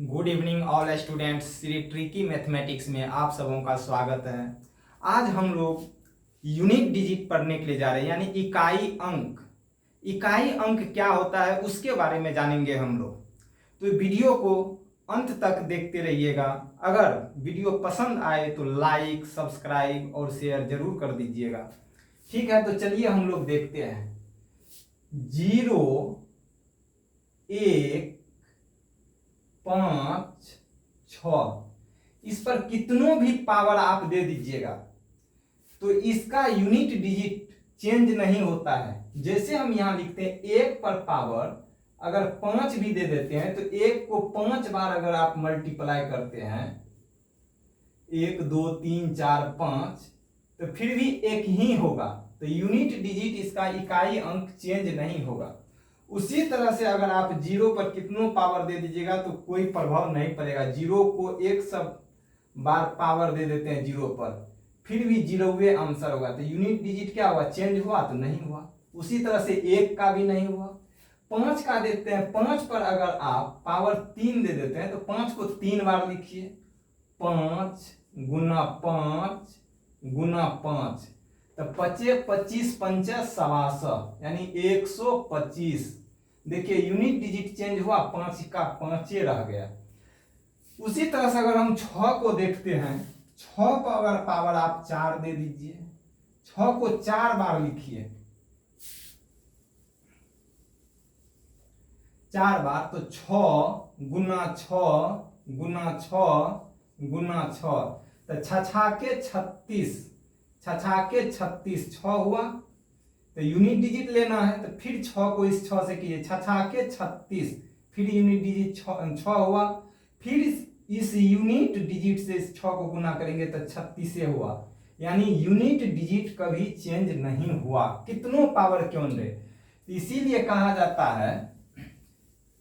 Good evening all students. Shri tricky mathematics में आप सबों का स्वागत है। आज हम लोग यूनिट डिजिट पढ़ने के लिए जा रहे हैं, यानी इकाई अंक। इकाई अंक क्या होता है उसके बारे में जानेंगे हम लोग। तो वीडियो को अंत तक देखते रहिएगा। अगर वीडियो पसंद आए तो लाइक, सब्सक्राइब और शेयर जरूर कर दीजिएगा। ठीक है, तो चलिए हम लोग देखते हैं। 0, 1, 5, 6 इस पर कितनों भी पावर आप दे दीजिएगा तो इसका यूनिट डिजिट चेंज नहीं होता है। जैसे हम यहां लिखते हैं 1 पर पावर अगर 5 भी दे देते हैं तो 1 को 5 बार अगर आप मल्टीप्लाई करते हैं 1 2 3 4 5 तो फिर भी एक ही होगा। तो यूनिट डिजिट इसका इकाई अंक चेंज नहीं होगा। उसी तरह से अगर आप 0 पर कितनों पावर दे दीजिएगा तो कोई प्रभाव नहीं पड़ेगा। 0 को 1 सब बार पावर दे देते हैं 0 पर फिर भी 0वें आंसर होगा। तो यूनिट डिजिट क्या हुआ, चेंज हुआ तो नहीं हुआ। उसी तरह से 1 का भी नहीं हुआ। 5 का देते हैं, 5 पर अगर आप पावर 3 दे देते हैं तो 5 को 3 बार लिखिए, 5 गुना 5 गुना 5 तो 25 25 पंचे 125 यानी 125। देखिए यूनिट डिजिट चेंज हुआ, 5 का 5 रह गया। उसी तरह से अगर हम 6 को देखते हैं, 6 पर अगर पावर आप 4 दे दीजिए, 6 को 4 बार लिखिए, 4 बार तो 6 गुना 6 गुना 6 गुना 6 तो 6 के 36, 6 के 36 6 हुआ। तो यूनिट डिजिट लेना है तो फिर 6 को इस 6 से कीजिए, 6 के 36 फिर यूनिट डिजिट 6 हुआ। फिर इस यूनिट डिजिट से इस 6 को गुना करेंगे तो 36 से हुआ। यानी यूनिट डिजिट कभी चेंज नहीं हुआ, कितनों पावर क्यों न रहे। तो इसीलिए कहा जाता है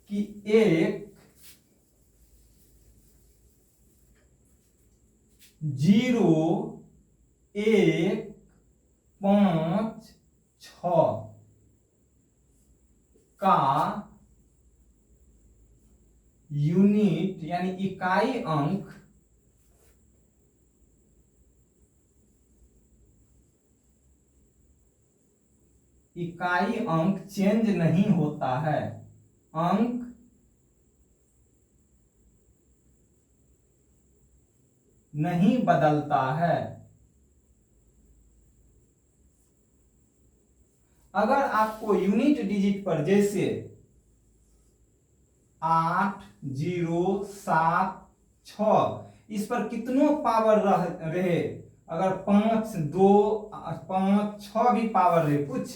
कि 1 0 1 5 6 का यूनिट यानी इकाई अंक चेंज नहीं होता है। अंक नहीं बदलता है। अगर आपको यूनिट डिजिट पर जैसे 8 0 7 6 इस पर कितनों पावर रहे, अगर 5 2 5 6 भी पावर रहे कुछ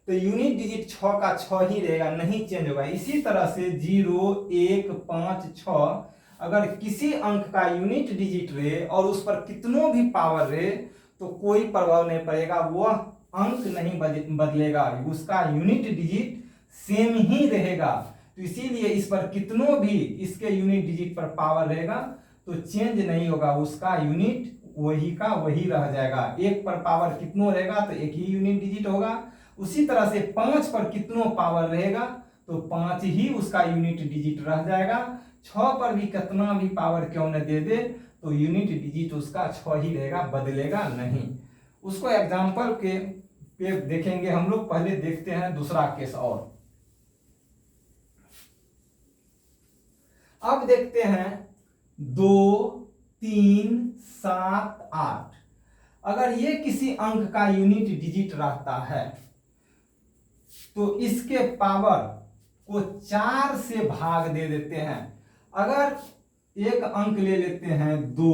तो यूनिट डिजिट 6 का 6 ही रहेगा, नहीं चेंज होगा। इसी तरह से 0 1 5 6 अगर किसी अंक का यूनिट डिजिट रहे और उस पर कितनों भी पावर रहे तो कोई प्रभाव नहीं पड़ेगा, वह अंक नहीं बदलेगा, उसका यूनिट डिजिट सेम ही रहेगा। तो इसीलिए इस पर कितनों भी इसके यूनिट डिजिट पर पावर रहेगा तो चेंज नहीं होगा, उसका यूनिट वही का वही रह जाएगा। 1 पर पावर कितनों रहेगा तो एक ही यूनिट डिजिट होगा। उसी तरह से 5 पर कितनों पावर रहेगा तो 5 ही उसका यूनिट डिजिट रह जाएगा। 6 पर भी कितना भी पावर क्यों न दे दे तो यूनिट डिजिट उसका 6 ही रहेगा, बदलेगा नहीं। उसको एग्जाम्पल के पे देखेंगे हम लोग। पहले देखते हैं दूसरा केस। और अब देखते हैं 2 3 7 8 अगर ये किसी अंक का यूनिट डिजिट रहता है तो इसके पावर को 4 से भाग दे देते हैं। अगर एक अंक ले लेते हैं 2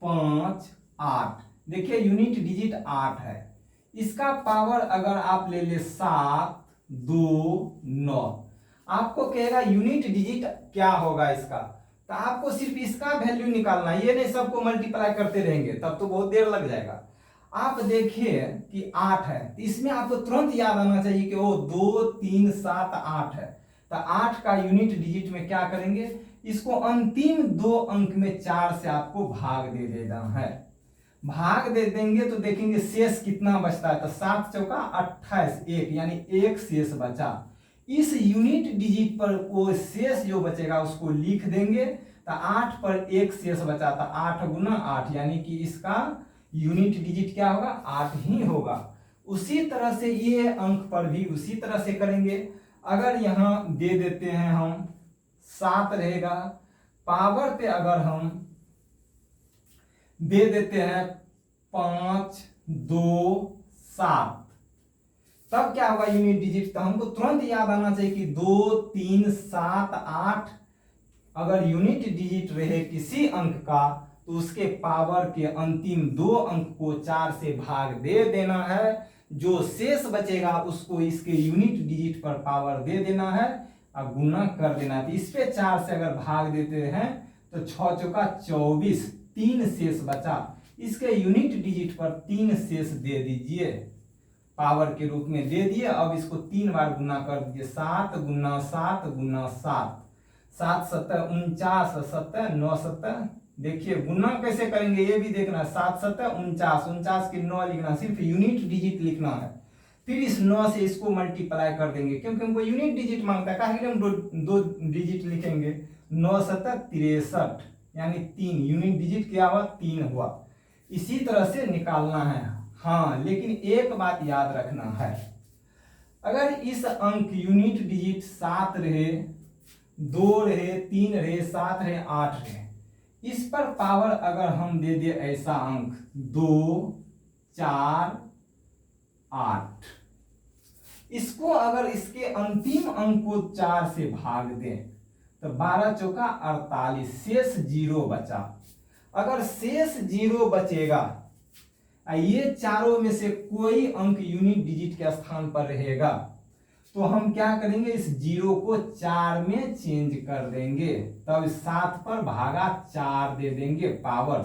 5 8, देखिए यूनिट डिजिट 8 है, इसका पावर अगर आप ले ले 7 2 9, आपको कहेगा यूनिट डिजिट क्या होगा इसका, तो आपको सिर्फ इसका वैल्यू निकालना है, ये नहीं सबको मल्टीप्लाई करते रहेंगे तब तो बहुत देर लग जाएगा। आप देखिए कि 8 है तो इसमें आपको तुरंत याद आना चाहिए कि वो 2 3 7 8 है। तो 8 का यूनिट डिजिट में क्या करेंगे, इसको अंतिम 2 अंक में 4 से आपको भाग दे देना है। भाग दे देंगे तो देखेंगे शेष कितना बचता है, तो 7 चौका 28 1 यानी 1 शेष बचा। इस यूनिट डिजिट पर वो शेष जो बचेगा उसको लिख देंगे। तो 8 पर एक शेष बचा था, 8 गुना 8, यानी कि इसका यूनिट डिजिट क्या होगा, 8 ही होगा। उसी तरह से ये अंक पर भी उसी तरह से करेंगे। अगर यहां दे देते हैं हम 7 रहेगा, पावर पे अगर हम दे देते हैं 5 2 7, तब क्या होगा यूनिट डिजिट। तो हमको तुरंत याद आना चाहिए कि 2 3 7 8 अगर यूनिट डिजिट रहे किसी अंक का तो उसके पावर के अंतिम 2 अंक को 4 से भाग दे देना है। जो शेष बचेगा उसको इसके यूनिट डिजिट पर पावर दे देना है और गुना कर देना है। तो इस पे 4 से अगर भाग देते हैं तो 6 चौका 24, 3 शेष बचा। इसके यूनिट डिजिट पर 3 शेष दे दीजिए, पावर के रूप में दे दिए। अब इसको 3 बार गुना कर दीजिए, 7 गुना 7 गुना 7, 7 7 49, 7 9 7। देखिए गुना कैसे करेंगे ये भी देखना है, 7 7 49, 49 के 9 लिखना, सिर्फ यूनिट डिजिट लिखना है। फिर इस 9 से इसको मल्टीप्लाई कर देंगे, क्योंकि हमको यूनिट डिजिट मांगता है, कहा हम दो डिजिट लिखेंगे। 9 7 63, यानी 3 यूनिट डिजिट क्या हुआ, 3 हुआ। इसी तरह से निकालना है। हाँ, लेकिन एक बात याद रखना है, अगर इस अंक यूनिट डिजिट 7 रहे, 2 रहे, 3 रहे, 7 रहे, 8 रहे, इस पर पावर अगर हम दे दे ऐसा अंक 2 4 8, इसको अगर इसके अंतिम अंक को 4 से भाग दें तो 12 चौका 48, शेष 0 बचा। अगर शेष 0 बचेगा, ये चारों में से कोई अंक यूनिट डिजिट के स्थान पर रहेगा, तो हम क्या करेंगे, इस 0 को 4 में चेंज कर देंगे। तब 7 पर भागा 4 दे देंगे, पावर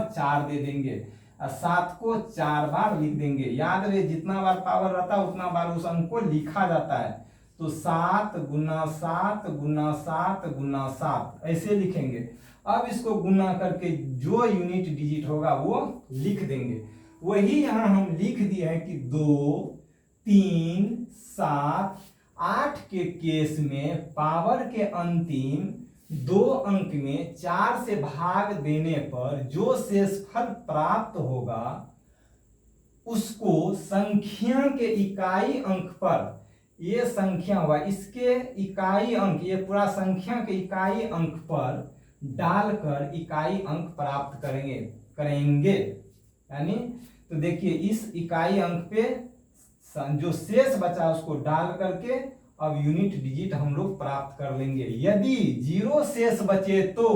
4 दे देंगे, और 7 को 4 बार लिख देंगे। याद रहे जितना बार पावर रहता है उतना बार उस अंक को लिखा जाता है। तो 7 गुना 7 गुना 7 गुना 7 ऐसे लिखेंगे। अब इसको गुना करके जो यूनिट डिजिट होगा वो लिख देंगे। वही यहां हम लिख दिए हैं कि 2 3 7 8 के केस में पावर के अंतिम 2 अंक में 4 से भाग देने पर जो शेषफल प्राप्त होगा उसको संख्या के इकाई अंक पर, ये संख्या हुआ, इसके इकाई अंक, ये पूरा संख्या के इकाई अंक पर डालकर इकाई अंक प्राप्त करेंगे। यानी तो देखिए इस इकाई अंक पे जो शेष बचा उसको डाल करके अब यूनिट डिजिट हम लोग प्राप्त कर लेंगे। यदि 0 शेष बचे तो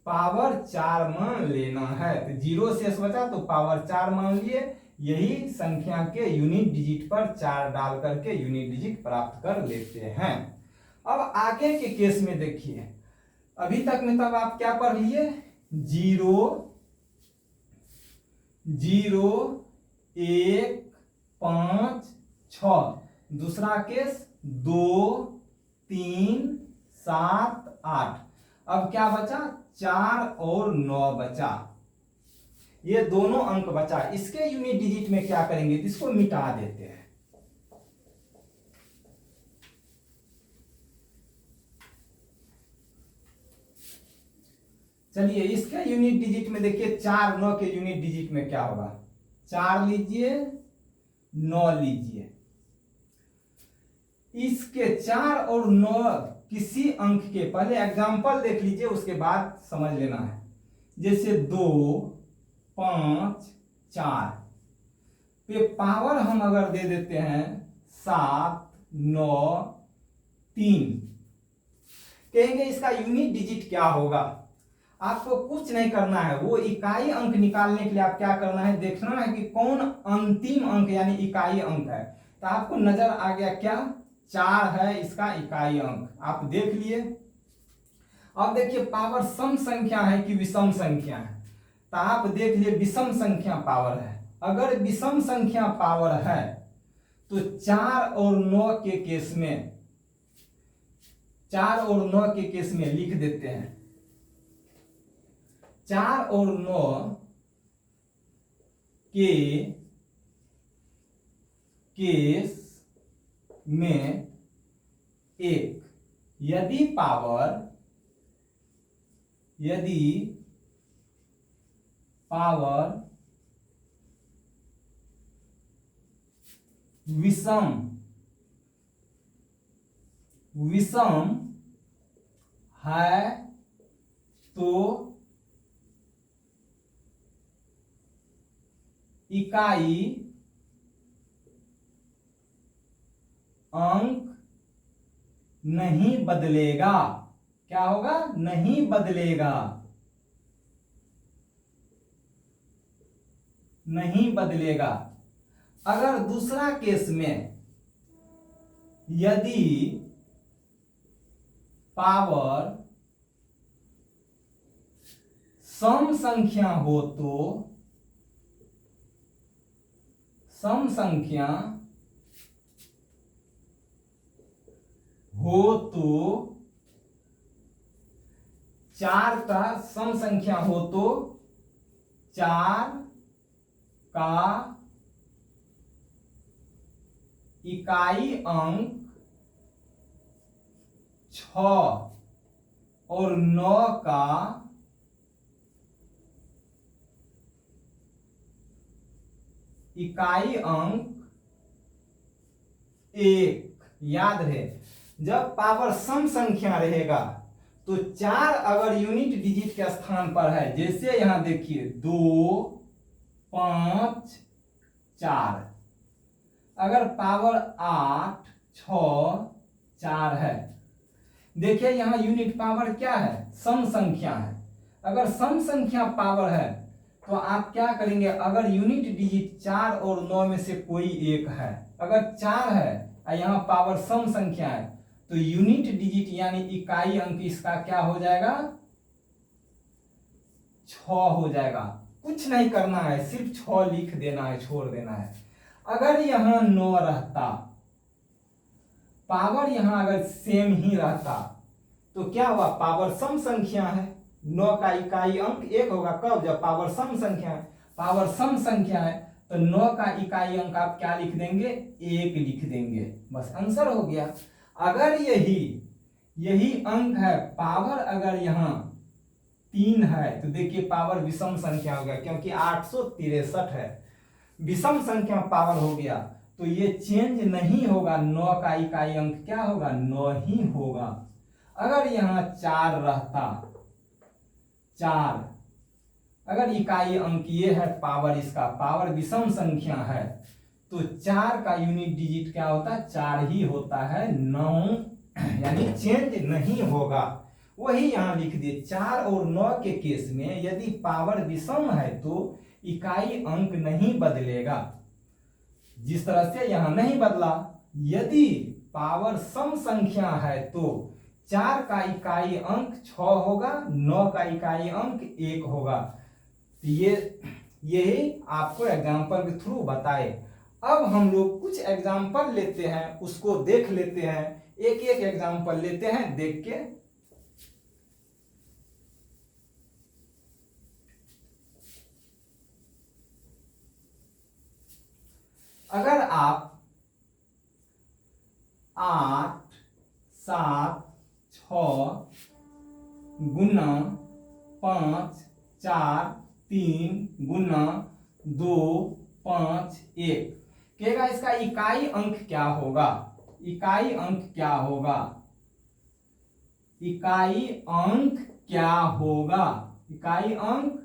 पावर 4 मान लेना है। तो 0 शेष बचा तो पावर 4 मान लिए, यही संख्या के यूनिट डिजिट पर 4 डाल करके यूनिट डिजिट प्राप्त कर लेते हैं। अब आगे के केस में देखिए, अभी तक में तब आप क्या पढ़ लिए, 0 0 1 5 6, दूसरा केस 2 3 7 8। अब क्या बचा, 4 और 9 बचा, ये दोनों अंक बचा। इसके यूनिट डिजिट में क्या करेंगे, तो इसको मिटा देते हैं। चलिए इसके यूनिट डिजिट में देखिए 4 9 के यूनिट डिजिट में क्या होगा, 4 लीजिए 9 लीजिए। इसके 4 और 9 किसी अंक के, पहले एग्जांपल देख लीजिए उसके बाद समझ लेना है। जैसे 2 5 4 पे पावर हम अगर दे देते हैं 7 9 3, कहेंगे इसका यूनिट डिजिट क्या होगा। आपको कुछ नहीं करना है, वो इकाई अंक निकालने के लिए आप क्या करना है, देखना है कि कौन अंतिम अंक यानी इकाई अंक है। तो आपको नजर आ गया क्या, 4 है इसका इकाई अंक, आप देख लिए। अब देखिए पावर सम संख्या है कि विषम संख्या है, तो आप देख लिए विषम संख्या पावर है। अगर विषम संख्या पावर है तो 4 और 9 के केस में, 4 और 9 के केस में लिख देते हैं। 4 और 9 के केस में 1 यदि पावर विषम है तो इकाई अंक नहीं बदलेगा। क्या होगा? नहीं बदलेगा, नहीं बदलेगा। अगर दूसरा केस में यदि पावर सम संख्या हो तो सम संख्या हो तो 4 का सम संख्या हो तो 4 का इकाई अंक 6 और 9 का इकाई अंक 1। याद रहे, जब पावर सम संख्या रहेगा तो 4 अगर यूनिट डिजिट के स्थान पर है, जैसे यहां देखिए 2 5 4, अगर पावर 8 6 4 है, देखिए यहां यूनिट पावर क्या है? सम संख्या है। अगर सम संख्या पावर है तो आप क्या करेंगे? अगर यूनिट डिजिट 4 और 9 में से कोई एक है, अगर 4 है और यहां पावर सम संख्या है, तो यूनिट डिजिट यानी इकाई अंक इसका क्या हो जाएगा? 6 हो जाएगा। कुछ नहीं करना है, सिर्फ 6 लिख देना है, छोड़ देना है। अगर यहां 9 रहता, पावर यहां अगर सेम ही रहता, तो क्या हुआ? पावर सम संख्या है, 9 का इकाई अंक 1 होगा। कब? जब पावर सम संख्या है। पावर सम संख्या है तो 9 का इकाई अंक आप क्या लिख देंगे? 1 लिख देंगे, बस आंसर हो गया। अगर यही अंक है, पावर अगर यहां 3 है, तो देखिए पावर विषम संख्या हो गया, क्योंकि 863 है, विषम संख्या पावर हो गया, तो ये चेंज नहीं होगा। 9 का इकाई अंक क्या होगा? 9 ही होगा। अगर यहां 4 रहता, 4 अगर इकाई अंक ये है पावर, इसका पावर विषम संख्या है, तो 4 का यूनिट डिजिट क्या होता है? 4 ही होता है, 9 यानी चेंज नहीं होगा। वही यहां लिख दिए। 4 और 9 के केस में यदि पावर विषम है तो इकाई अंक नहीं बदलेगा, जिस तरह से यहां नहीं बदला। यदि पावर सम संख्या है तो 4 का इकाई अंक 6 होगा, 9 का इकाई अंक 1 होगा। तो यही आपको एग्जाम्पल के थ्रू बताए। अब हम लोग कुछ एग्जाम्पल लेते हैं, उसको देख लेते हैं। एक एक एग्जाम्पल लेते हैं, देख के। अगर आप 8 7 6 गुना 5 4 3 गुना 2 5 1 कहेगा, इसका इकाई अंक क्या होगा? इकाई अंक क्या होगा? इकाई अंक क्या होगा? इकाई अंक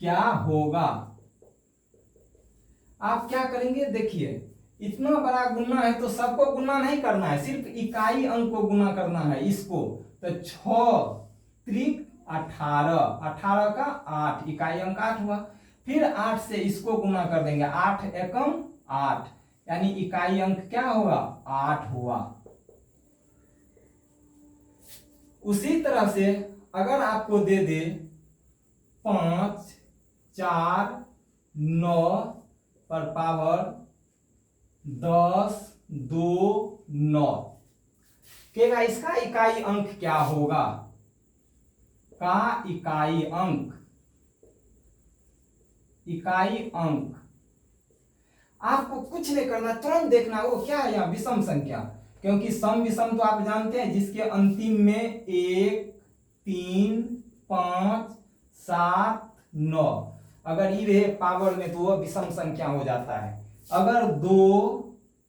क्या होगा? आप क्या करेंगे? देखिए, इतना बड़ा गुना है तो सबको गुना नहीं करना है, सिर्फ इकाई अंक को गुना करना है इसको। तो 6 त्रिक 18, 18 का 8, इकाई अंक 8 हुआ। फिर 8 से इसको गुना कर देंगे, 8 एकम 8, यानी इकाई अंक क्या होगा? 8 हुआ। उसी तरह से अगर आपको दे दे 5 4 9 पर पावर 10 2 9 कहेगा, इसका इकाई अंक क्या होगा? का इकाई अंक, इकाई अंक। आपको कुछ नहीं करना, तुरंत देखना वो क्या है यहाँ विषम संख्या, क्योंकि सम विषम तो आप जानते हैं जिसके अंतिम में 1 3 5 7 9 अगर ये रहे पावर में तो वह विषम संख्या हो जाता है। अगर 2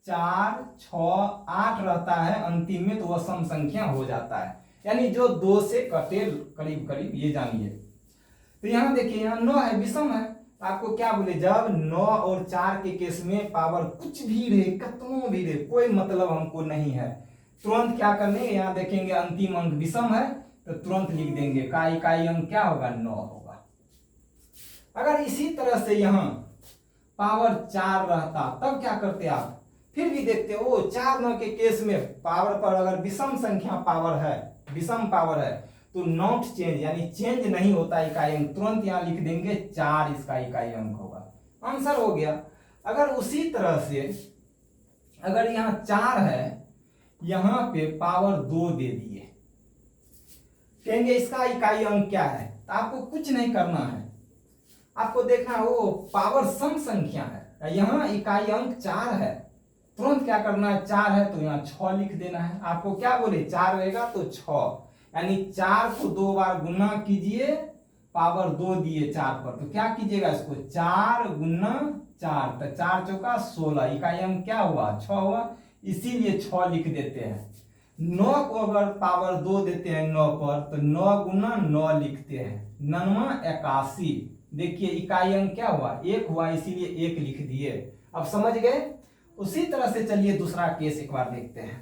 4 6 8 रहता है अंतिम में तो वह सम संख्या हो जाता है, यानी जो 2 से कटे करीब करीब, ये जानिए। तो यहाँ देखिए यहाँ 9 है, विषम है। आपको क्या बोले, जब 9 और 4 के केस में पावर कुछ भी रहे, कितनों भी रहे, कोई मतलब हमको नहीं है, तुरंत क्या करने, यहाँ देखेंगे अंतिम अंक विषम है तो तुरंत लिख देंगे का इकाई अंक क्या होगा, 9 होगा। अगर इसी तरह से यहाँ पावर 4 रहता तब क्या करते आप, फिर भी देखते हो 4 9 के केस में पावर पर अगर विषम संख्या पावर है, विषम पावर है तो नॉट चेंज, यानी चेंज नहीं होता इकाई अंक, तुरंत यहाँ लिख देंगे 4 इसका इकाई अंक होगा, आंसर हो गया। अगर उसी तरह से अगर यहाँ 4 है, यहाँ पे पावर 2 दे दिए, कहेंगे इसका इकाई अंक क्या है, तो आपको कुछ नहीं करना है, आपको देखना है वो पावर सम संख्या है, यहाँ इकाई अंक 4 है, तुरंत क्या करना है, 4 है तो यहाँ 6 लिख देना है। आपको क्या बोले, 4 रहेगा तो 6, यानी 4 को 2 बार गुना कीजिए, पावर 2 दिए 4 पर, तो क्या कीजिएगा इसको 4 गुना 4, तो 4 चौका 16, इकाई अंक क्या हुआ, 6 हुआ, इसीलिए 6 लिख देते हैं। 9 को अगर पावर 2 देते हैं 9 पर तो 9 गुना 9 लिखते हैं, 9 81, देखिए इकाई अंक क्या हुआ, 1 हुआ, इसीलिए 1 लिख दिए। अब समझ गए। उसी तरह से चलिए दूसरा केस एक बार देखते हैं।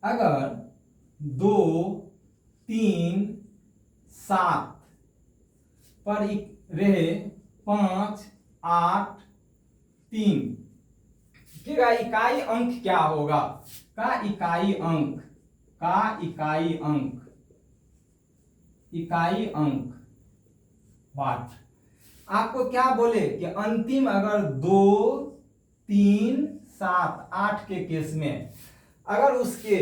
अगर 2 3 7 पर रहे 5 8 3 का इकाई अंक क्या होगा, का इकाई अंक, का इकाई अंक, इकाई अंक वाट। आपको क्या बोले कि अंतिम अगर 2 3 7 8 के केस में अगर उसके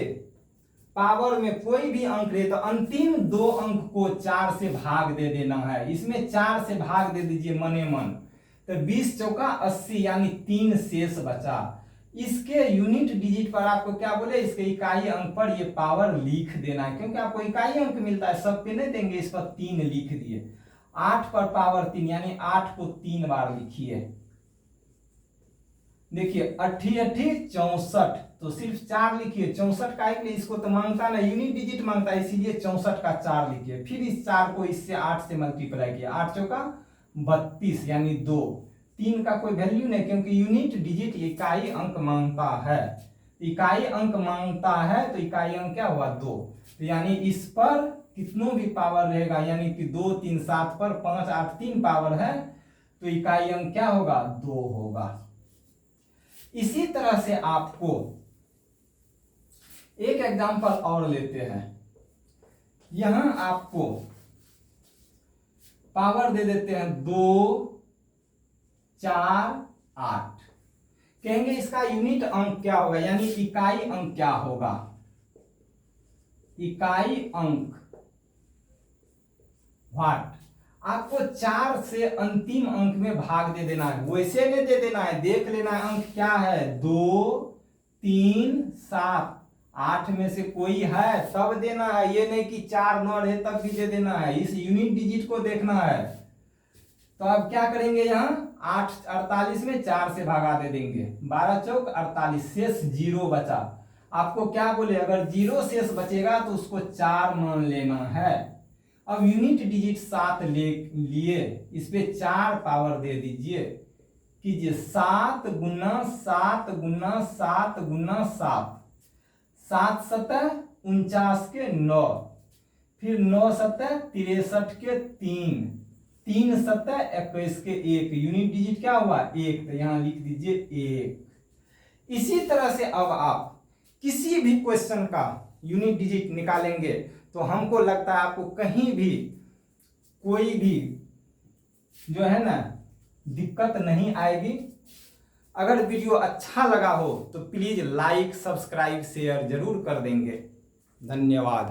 पावर में कोई भी अंक रहे तो अंतिम 2 अंक को 4 से भाग दे देना है। इसमें 4 से भाग दे दीजिए मने मन, तो 20 चौका 80, यानी 3 शेष बचा। इसके यूनिट डिजिट पर आपको क्या बोले, इसके इकाई अंक पर ये पावर लिख देना है, क्योंकि आपको इकाई अंक मिलता है, सब पे नहीं देंगे, इस पर 3 लिख दिए। 8 पर पावर 3, यानी 8 को 3 बार लिखिए। देखिए 8 8 64, तो सिर्फ 4 लिखिए, 64 का एक, इसको तो मांगता ना, यूनिट डिजिट मांगता है, इसीलिए 64 का 4 लिखिए। फिर इस 4 को इससे 8 से मल्टीप्लाई किया, 8 चौका 32, यानी 2। 3 का कोई वैल्यू नहीं, क्योंकि यूनिट डिजिट इकाई अंक मांगता है, इकाई अंक मांगता है, तो इकाई अंक क्या हुआ, 2। तो यानी इस पर कितनों भी पावर रहेगा, यानी कि 2 3 7 पर 5 8 3 पावर है, तो इकाई अंक क्या होगा, 2 होगा। इसी तरह से आपको एक एग्जांपल और लेते हैं। यहां आपको पावर दे देते हैं 2 4 8, कहेंगे इसका यूनिट अंक क्या होगा, यानी इकाई अंक क्या होगा, इकाई अंक वाट। आपको 4 से अंतिम अंक में भाग दे देना है, वैसे नहीं दे देना है, देख लेना है अंक क्या है, 2 3 7 8 में से कोई है तब देना है, ये नहीं कि 4 9 रहे तब भी दे देना है, इस यूनिट डिजिट को देखना है। तो अब क्या करेंगे, यहाँ 8 48 में 4 से भागा दे देंगे, 12 चौक 48, शेष 0 बचा। आपको क्या बोले, अगर 0 शेष बचेगा तो उसको 4 मान लेना है। अब यूनिट डिजिट 7 लिए, इस पे 4 पावर दे दीजिए, कीजिए 7 गुना 7 गुना 7 गुना 7, 7 7 49 के 9, फिर 9 7 63 के 3, 3 7 21 के 1, यूनिट डिजिट क्या हुआ, 1, तो यहां लिख दीजिए 1। इसी तरह से अब आप किसी भी क्वेश्चन का यूनिट डिजिट निकालेंगे तो हमको लगता है आपको कहीं भी कोई भी जो है ना दिक्कत नहीं आएगी। अगर वीडियो अच्छा लगा हो तो प्लीज लाइक सब्सक्राइब शेयर जरूर कर देंगे। धन्यवाद।